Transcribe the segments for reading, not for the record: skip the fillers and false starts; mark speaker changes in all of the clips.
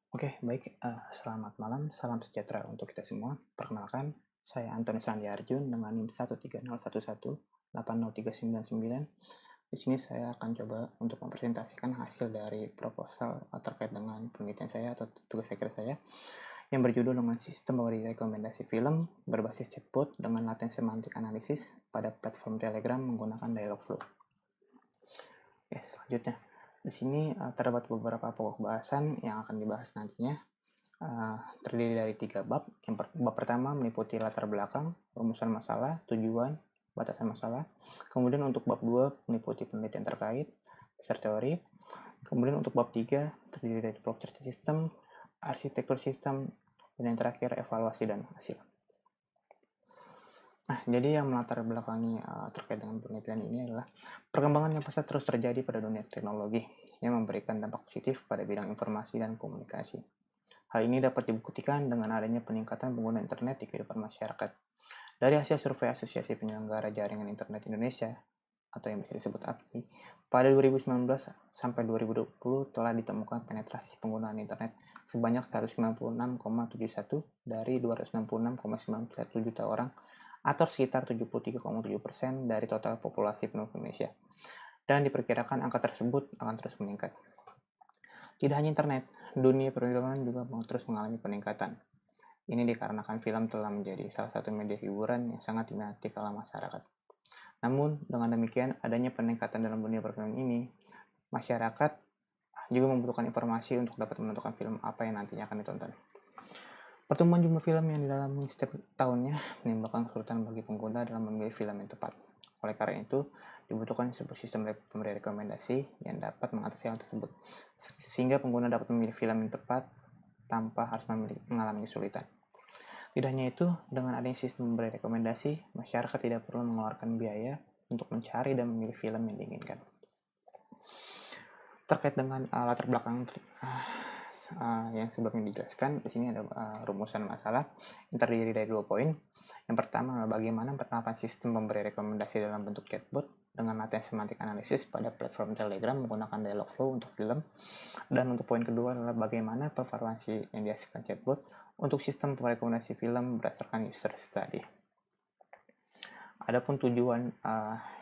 Speaker 1: Oke, baik. Selamat malam, salam sejahtera untuk kita semua. Perkenalkan, saya Antoni Sandi Arjun dengan NIM 13011803999. Di sini saya akan coba untuk mempresentasikan hasil dari proposal terkait dengan penelitian saya atau tugas akhir saya yang berjudul dengan sistem pemberi rekomendasi film berbasis chatbot dengan latihan semantik analisis pada platform Telegram menggunakan Dialogflow. Oke, selanjutnya. Di sini terdapat beberapa pokok bahasan yang akan dibahas nantinya. Terdiri dari 3 bab. Bab pertama meliputi latar belakang, rumusan masalah, tujuan, batasan masalah. Kemudian untuk bab 2 meliputi penelitian terkait, dasar teori. Kemudian untuk bab 3 terdiri dari block cerita sistem, arsitektur sistem, dan yang terakhir evaluasi dan hasil. Nah, jadi yang melatar belakangi terkait dengan penelitian ini adalah perkembangan yang pesat terus terjadi pada dunia teknologi yang memberikan dampak positif pada bidang informasi dan komunikasi. Hal ini dapat dibuktikan dengan adanya peningkatan pengguna internet di kehidupan masyarakat. Dari hasil survei Asosiasi Penyelenggara Jaringan Internet Indonesia, atau yang bisa disebut API, pada 2019 sampai 2020 telah ditemukan penetrasi penggunaan internet sebanyak 196,71 dari 266,91 juta orang atau sekitar 73,7% dari total populasi penduduk Indonesia. Dan diperkirakan angka tersebut akan terus meningkat. Tidak hanya internet, dunia perfilman juga terus mengalami peningkatan. Ini dikarenakan film telah menjadi salah satu media hiburan yang sangat diminati kalangan masyarakat. Namun, dengan demikian, adanya peningkatan dalam dunia perfilman ini, masyarakat juga membutuhkan informasi untuk dapat menentukan film apa yang nantinya akan ditonton. Pertumbuhan jumlah film yang didalami setiap tahunnya menimbulkan kesulitan bagi pengguna dalam memilih film yang tepat. Oleh karena itu, dibutuhkan sebuah sistem pemberi rekomendasi yang dapat mengatasi hal tersebut, sehingga pengguna dapat memilih film yang tepat tanpa harus mengalami kesulitan. Tidak hanya itu, dengan adanya sistem memberi rekomendasi, masyarakat tidak perlu mengeluarkan biaya untuk mencari dan memilih film yang diinginkan. Terkait dengan latar belakang yang sebelumnya dijelaskan, di sini ada rumusan masalah yang terdiri dari 2 poin. Yang pertama adalah bagaimana penerapan sistem memberi rekomendasi dalam bentuk chatbot dengan latihan semantik analisis pada platform Telegram menggunakan Dialogflow untuk film. Dan untuk poin kedua adalah bagaimana performansi yang dihasilkan chatbot untuk sistem rekomendasi film berdasarkan user study. Adapun tujuan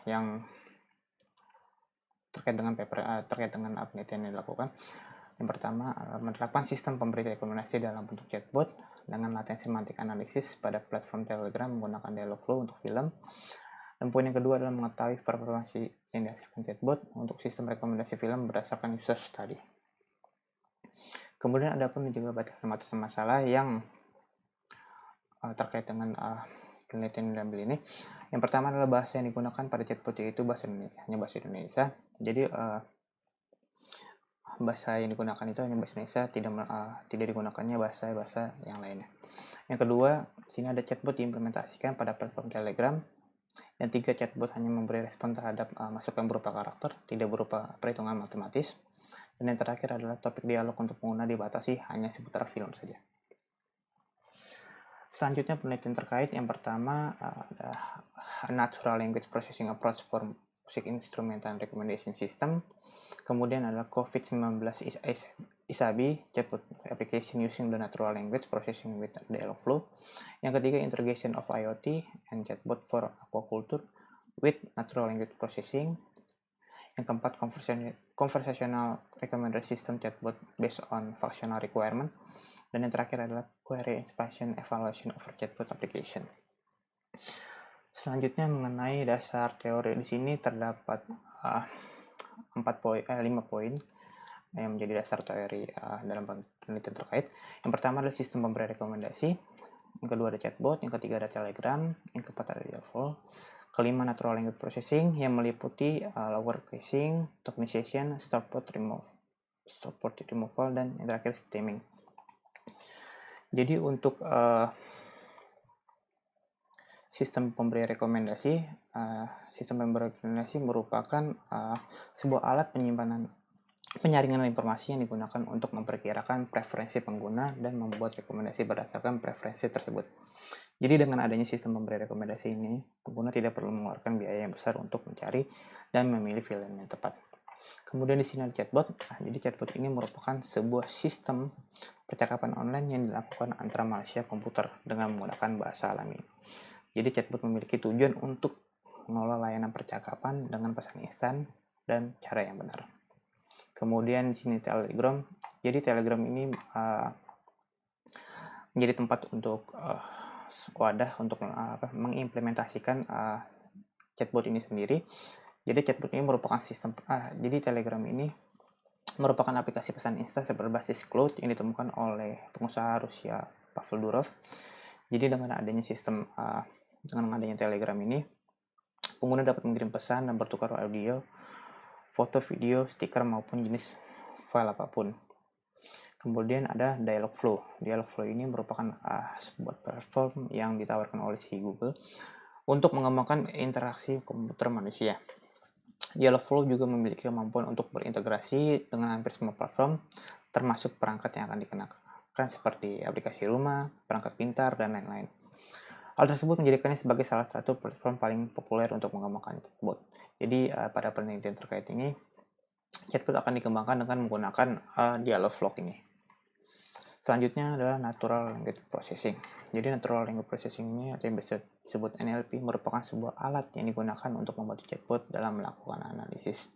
Speaker 1: yang terkait dengan penelitian yang dilakukan, yang pertama, menerapkan sistem pemberi rekomendasi dalam bentuk chatbot dengan latihan semantik analisis pada platform Telegram menggunakan Dialogflow untuk film. Dan poin yang kedua adalah mengetahui performansi yang dihasilkan chatbot untuk sistem rekomendasi film berdasarkan user study. Kemudian ada pun juga batasan-batasan masalah yang terkait dengan penelitian yang diambil ini. Yang pertama adalah bahasa yang digunakan pada chatbot yaitu bahasa Indonesia, hanya bahasa Indonesia. Jadi bahasa yang digunakan itu hanya bahasa Indonesia, tidak digunakannya bahasa yang lainnya. Yang kedua, di sini ada chatbot diimplementasikan pada platform Telegram. Yang tiga, chatbot hanya memberi respon terhadap masukan berupa karakter, tidak berupa perhitungan matematis. Dan yang terakhir adalah topik dialog untuk pengguna dibatasi hanya seputar film saja. Selanjutnya penelitian terkait yang pertama ada Natural Language Processing Approach for Music Instrumental Recommendation System. Kemudian adalah COVID-19 ISABI, chatbot application using the natural language processing with Dialogflow. Yang ketiga, integration of IoT and chatbot for aquaculture with natural language processing. Yang keempat, conversational recommendation system chatbot based on functional requirement. Dan yang terakhir adalah query expansion evaluation of chatbot application. Selanjutnya mengenai dasar teori, di sini terdapat 5 poin yang menjadi dasar teori dalam penelitian terkait. Yang pertama adalah sistem pemberi rekomendasi, yang kedua ada chatbot, yang ketiga ada Telegram, yang keempat ada Dialogflow, kelima natural language processing yang meliputi lower casing, tokenization, stopport removal, dan yang terakhir stemming. Jadi untuk sistem pemberi rekomendasi merupakan sebuah alat penyaringan informasi yang digunakan untuk memperkirakan preferensi pengguna dan membuat rekomendasi berdasarkan preferensi tersebut. Jadi dengan adanya sistem pemberi rekomendasi ini, pengguna tidak perlu mengeluarkan biaya yang besar untuk mencari dan memilih film yang tepat. Kemudian di sini ada chatbot. Jadi chatbot ini merupakan sebuah sistem percakapan online yang dilakukan antara manusia komputer dengan menggunakan bahasa alami. Jadi chatbot memiliki tujuan untuk mengelola layanan percakapan dengan pesan instan dan cara yang benar. Kemudian di sini Telegram. Jadi Telegram ini menjadi tempat untuk wadah untuk mengimplementasikan chatbot ini sendiri. Jadi chatbot ini merupakan sistem jadi Telegram ini merupakan aplikasi pesan instan berbasis cloud yang ditemukan oleh pengusaha Rusia Pavel Durov. Jadi dengan adanya Telegram ini, pengguna dapat mengirim pesan dan bertukar audio, foto, video, stiker maupun jenis file apapun. Kemudian ada Dialogflow. Dialogflow ini merupakan sebuah platform yang ditawarkan oleh si Google untuk mengembangkan interaksi komputer manusia. Dialogflow juga memiliki kemampuan untuk berintegrasi dengan hampir semua platform, termasuk perangkat yang akan dikenakan seperti aplikasi rumah, perangkat pintar, dan lain-lain. Hal tersebut menjadikannya sebagai salah satu platform paling populer untuk mengembangkan chatbot. Jadi pada penelitian terkait ini, chatbot akan dikembangkan dengan menggunakan Dialogflow ini. Selanjutnya adalah Natural Language Processing. Jadi Natural Language Processing ini atau yang biasa disebut NLP merupakan sebuah alat yang digunakan untuk membantu chatbot dalam melakukan analisis.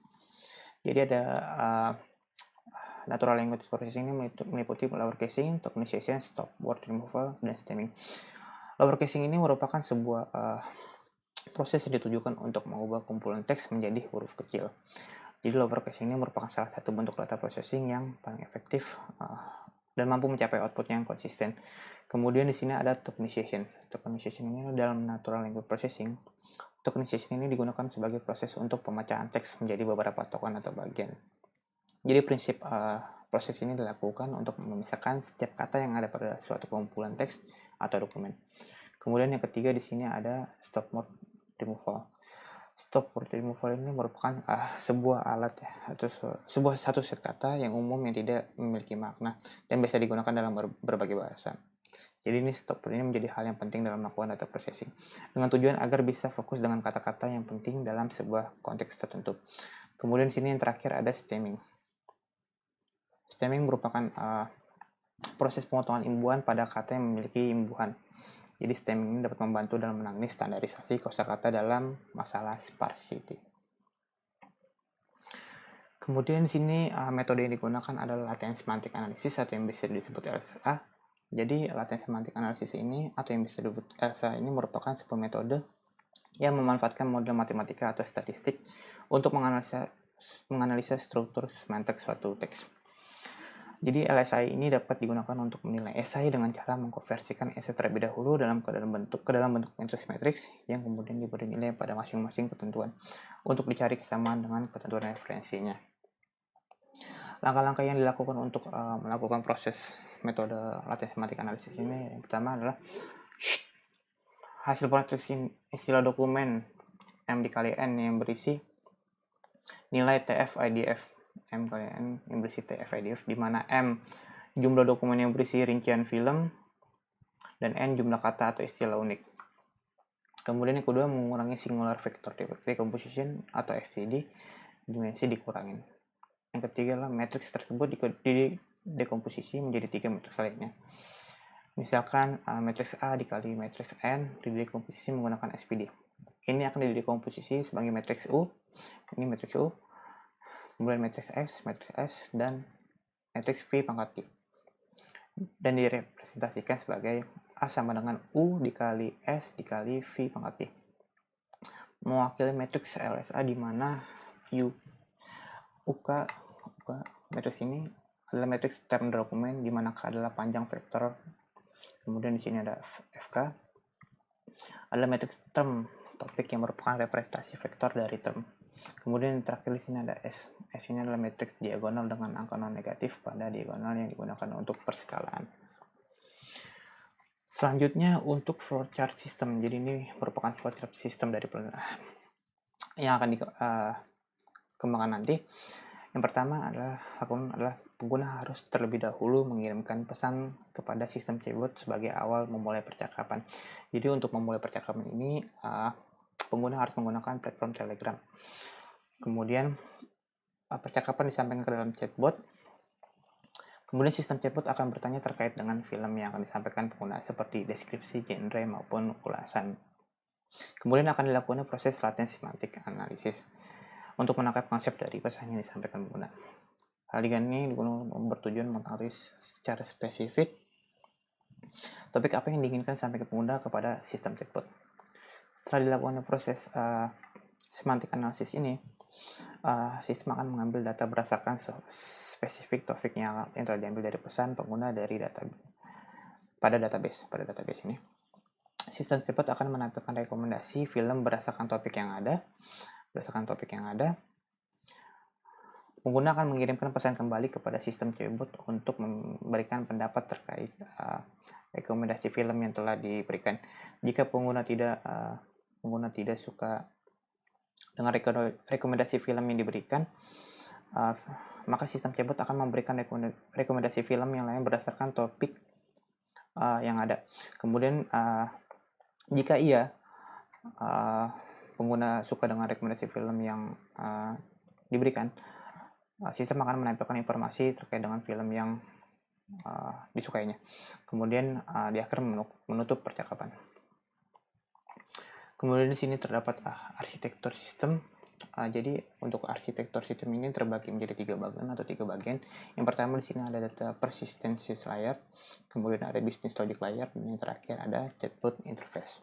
Speaker 1: Jadi ada Natural Language Processing ini meliputi lower casing, tokenization, stop word removal, dan stemming. Lower casing ini merupakan sebuah proses yang ditujukan untuk mengubah kumpulan teks menjadi huruf kecil. Jadi lower casing ini merupakan salah satu bentuk data processing yang paling efektif dan mampu mencapai output yang konsisten. Kemudian di sini ada tokenization. Tokenization ini dalam natural language processing. Tokenization ini digunakan sebagai proses untuk pemecahan teks menjadi beberapa token atau bagian. Jadi prinsip proses ini dilakukan untuk memisahkan setiap kata yang ada pada suatu kumpulan teks atau dokumen. Kemudian yang ketiga di sini ada stop word removal. Stop word removal ini merupakan sebuah alat atau sebuah satu set kata yang umum yang tidak memiliki makna dan biasa digunakan dalam berbagai bahasa. Jadi ini stop word ini menjadi hal yang penting dalam melakukan data processing dengan tujuan agar bisa fokus dengan kata-kata yang penting dalam sebuah konteks tertentu. Kemudian di sini yang terakhir ada stemming. Stemming merupakan proses pemotongan imbuhan pada kata yang memiliki imbuhan. Jadi stemming ini dapat membantu dalam menangani standarisasi kosakata dalam masalah sparsity. Kemudian di sini metode yang digunakan adalah latent semantic analysis atau yang bisa disebut LSA. Jadi latent semantic analysis ini atau yang bisa disebut LSA ini merupakan sebuah metode yang memanfaatkan model matematika atau statistik untuk menganalisa struktur semantik suatu teks. Jadi LSI ini dapat digunakan untuk menilai esai dengan cara mengkonversikan esai terlebih dahulu ke dalam bentuk matriks matriks yang kemudian diberi nilai pada masing-masing ketentuan untuk dicari kesamaan dengan ketentuan referensinya. Langkah-langkah yang dilakukan untuk melakukan proses metode latent semantic analysis ini yang pertama adalah hasil matriks istilah dokumen M dikali N yang berisi nilai TF-IDF. M kali N yang berisi TF-IDF, di mana M jumlah dokumen yang berisi rincian film dan N jumlah kata atau istilah unik. Kemudian yang kedua, mengurangi singular vector decomposition atau FVD, dimensi dikurangin. Yang ketiga adalah matriks tersebut didekomposisi menjadi 3 matriks lainnya. Misalkan matriks A dikali matriks N didekomposisi menggunakan SPD. Ini akan didekomposisi sebagai matriks U, ini matriks U, kemudian matriks S, dan matriks V pangkat T. Dan direpresentasikan sebagai A sama dengan U dikali S dikali V pangkat T. Mewakili matriks LSA di mana UK matriks ini adalah matriks term dokumen di mana K adalah panjang vektor. Kemudian di sini ada FK adalah matriks term topik yang merupakan representasi vektor dari term. Kemudian yang terakhir di sini ada S. S ini adalah matriks diagonal dengan angka non negatif pada diagonal yang digunakan untuk perskalaan. Selanjutnya untuk flowchart system. Jadi ini merupakan flowchart system dari yang akan dikembangkan nanti. Yang pertama adalah pengguna harus terlebih dahulu mengirimkan pesan kepada sistem chatbot sebagai awal memulai percakapan. Jadi untuk memulai percakapan ini pengguna harus menggunakan platform Telegram. Kemudian percakapan disampaikan ke dalam chatbot. Kemudian sistem chatbot akan bertanya terkait dengan film yang akan disampaikan pengguna seperti deskripsi, genre, maupun ulasan. Kemudian akan dilakukan proses latihan semantik analisis untuk menangkap konsep dari pesan yang disampaikan pengguna. Hal ini bertujuan mengetahui secara spesifik topik apa yang diinginkan sampai ke pengguna kepada sistem chatbot. Setelah dilakukan proses semantik analisis ini, sistem akan mengambil data berdasarkan spesifik topik yang telah diambil dari pesan pengguna dari pada database ini. Sistem chatbot akan menampilkan rekomendasi film berdasarkan topik yang ada. Pengguna akan mengirimkan pesan kembali kepada sistem chatbot untuk memberikan pendapat terkait rekomendasi film yang telah diberikan. Jika pengguna tidak suka dengan rekomendasi film yang diberikan, maka sistem chatbot akan memberikan rekomendasi film yang lain berdasarkan topik yang ada. Kemudian jika pengguna suka dengan rekomendasi film yang diberikan, sistem akan menampilkan informasi terkait dengan film yang disukainya. Kemudian di akhir menutup percakapan. Kemudian di sini terdapat arsitektur sistem. Jadi untuk arsitektur sistem ini terbagi menjadi 3 bagian. Yang pertama di sini ada data persistency layer, kemudian ada business logic layer, dan yang terakhir ada chatbot interface.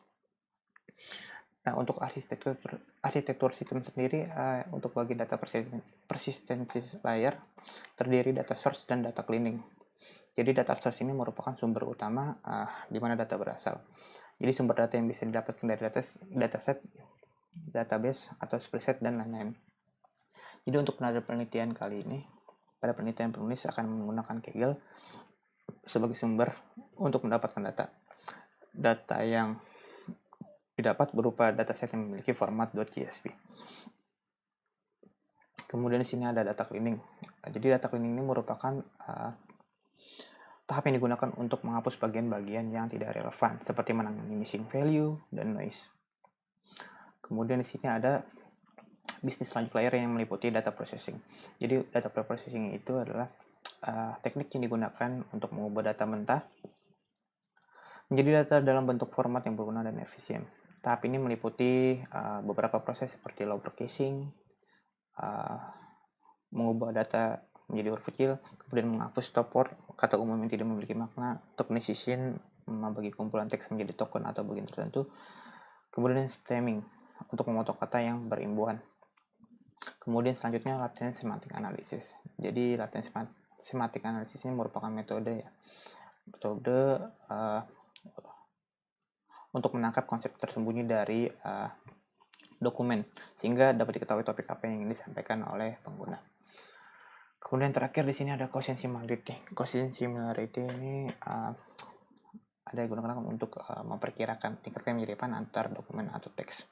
Speaker 1: Nah, untuk arsitektur sistem sendiri, untuk bagian data persistency layer terdiri data source dan data cleaning. Jadi data source ini merupakan sumber utama di mana data berasal. Jadi sumber data yang bisa didapatkan dari dataset, database, atau spreadsheet, dan lain-lain. Jadi untuk penelitian kali ini, pada penelitian penulis akan menggunakan Kaggle sebagai sumber untuk mendapatkan data. Data yang didapat berupa dataset yang memiliki format .csv. Kemudian di sini ada data cleaning. Jadi data cleaning ini merupakan tahap yang digunakan untuk menghapus bagian-bagian yang tidak relevan, seperti menangani missing value dan noise. Kemudian di sini ada business logic layer yang meliputi data processing. Jadi data processing itu adalah teknik yang digunakan untuk mengubah data mentah menjadi data dalam bentuk format yang berguna dan efisien. Tahap ini meliputi beberapa proses seperti lower casing, mengubah data menjadi huruf kecil, kemudian menghapus stop word, kata umum yang tidak memiliki makna, tokenization, membagi kumpulan teks menjadi token atau bagian tertentu, kemudian stemming, untuk memotong kata yang berimbuhan. Kemudian selanjutnya latihan semantik analisis. Jadi latihan semantik analisis ini merupakan metode untuk menangkap konsep tersembunyi dari dokumen, sehingga dapat diketahui topik apa yang ingin disampaikan oleh pengguna. Kemudian terakhir di sini ada quotient similarity. Quotient similarity ini ada digunakan untuk memperkirakan tingkat kemiripan antar dokumen atau teks.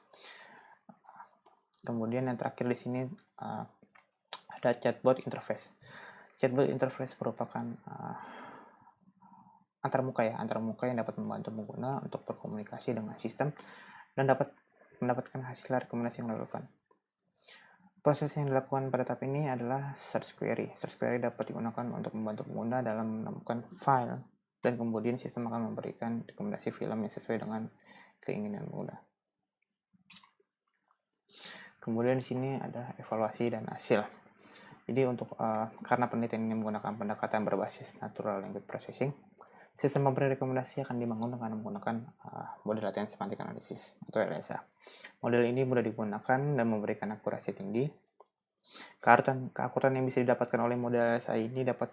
Speaker 1: Kemudian yang terakhir di sini ada chatbot interface. Chatbot interface merupakan antarmuka yang dapat membantu pengguna untuk berkomunikasi dengan sistem dan dapat mendapatkan hasil rekomendasi yang relevan. Proses yang dilakukan pada tahap ini adalah search query. Search query dapat digunakan untuk membantu pengguna dalam menemukan file, dan kemudian sistem akan memberikan rekomendasi film yang sesuai dengan keinginan pengguna. Kemudian di sini ada evaluasi dan hasil. Jadi untuk karena penelitian ini menggunakan pendekatan berbasis natural language processing, sistem pemberi rekomendasi akan dibangun dengan menggunakan model latihan semantik analisis atau LSA. Model ini mudah digunakan dan memberikan akurasi tinggi. Keakuratan yang bisa didapatkan oleh model LSA ini dapat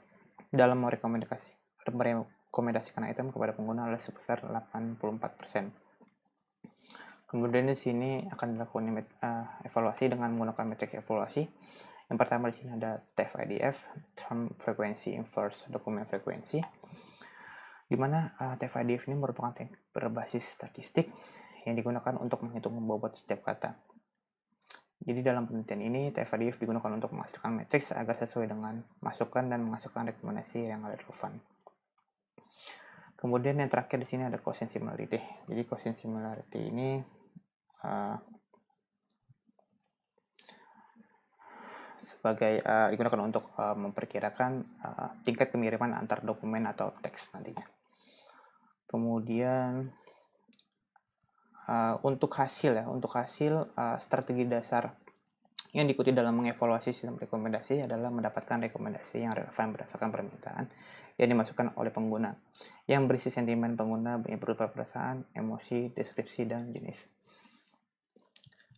Speaker 1: dalam merekomendasikan item kepada pengguna adalah sebesar 84%. Kemudian di sini akan dilakukan evaluasi dengan menggunakan metrik evaluasi. Yang pertama di sini ada TF-IDF, Term Frequency Inverse Document Frequency, di mana TF-IDF ini merupakan teknik berbasis statistik yang digunakan untuk menghitung bobot setiap kata. Jadi dalam penelitian ini TF-IDF digunakan untuk menghasilkan matriks agar sesuai dengan masukan dan menghasilkan rekomendasi yang relevan. Kemudian yang terakhir di sini ada quotient similarity. Jadi quotient similarity ini digunakan untuk memperkirakan tingkat kemiripan antar dokumen atau teks nantinya. Kemudian untuk hasil strategi dasar yang diikuti dalam mengevaluasi sistem rekomendasi adalah mendapatkan rekomendasi yang relevan berdasarkan permintaan yang dimasukkan oleh pengguna, yang berisi sentimen pengguna yang berupa perasaan, emosi, deskripsi, dan jenis.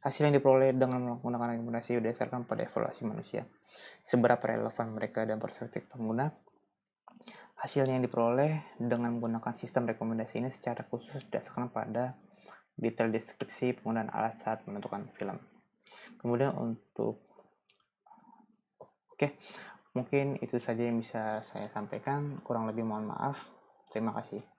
Speaker 1: Hasil yang diperoleh dengan menggunakan rekomendasi berdasarkan pada evaluasi manusia, seberapa relevan mereka dan perspektif pengguna. Hasil yang diperoleh dengan menggunakan sistem rekomendasi ini secara khusus berdasarkan pada detail deskripsi penggunaan alat saat menentukan film. Kemudian mungkin itu saja yang bisa saya sampaikan. Kurang lebih mohon maaf. Terima kasih.